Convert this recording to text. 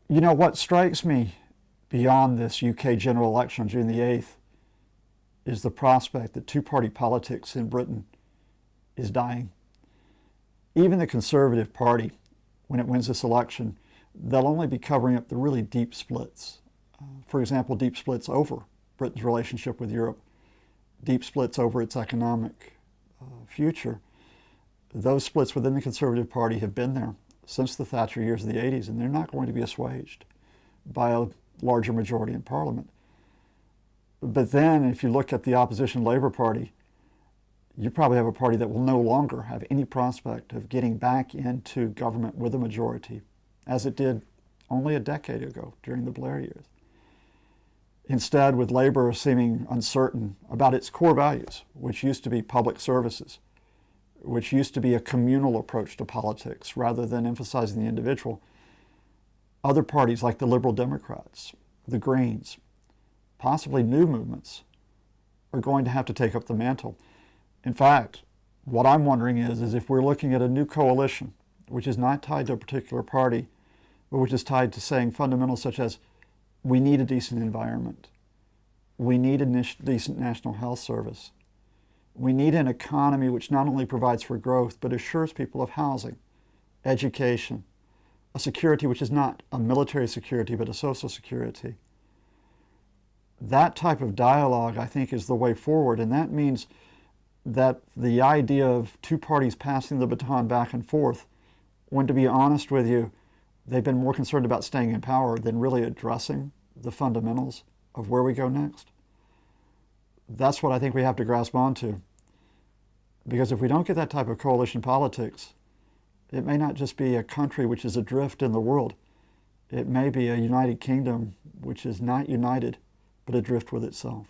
You know, what strikes me beyond this UK general election on June the 8th is the prospect that two-party politics in Britain is dying. Even the Conservative Party, when it wins this election, they'll only be covering up the really deep splits. For example, deep splits over Britain's relationship with Europe, deep splits over its economic future. Those splits within the Conservative Party have been there since the Thatcher years of the 80s, and they're not going to be assuaged by a larger majority in Parliament. But then, if you look at the opposition Labour Party, you probably have a party that will no longer have any prospect of getting back into government with a majority, as it did only a decade ago during the Blair years. Instead, with Labour seeming uncertain about its core values, which used to be public services, which used to be a communal approach to politics rather than emphasizing the individual, other parties like the Liberal Democrats, the Greens, possibly new movements, are going to have to take up the mantle. In fact, what I'm wondering is if we're looking at a new coalition, which is not tied to a particular party, but which is tied to saying fundamentals such as, we need a decent environment, we need a decent national health service, we need an economy which not only provides for growth, but assures people of housing, education, a security which is not a military security, but a social security. That type of dialogue, I think, is the way forward, and that means that the idea of two parties passing the baton back and forth, when, to be honest with you, they've been more concerned about staying in power than really addressing the fundamentals of where we go next. That's what I think we have to grasp onto. Because if we don't get that type of coalition politics, it may not just be a country which is adrift in the world. It may be a United Kingdom which is not united, but adrift with itself.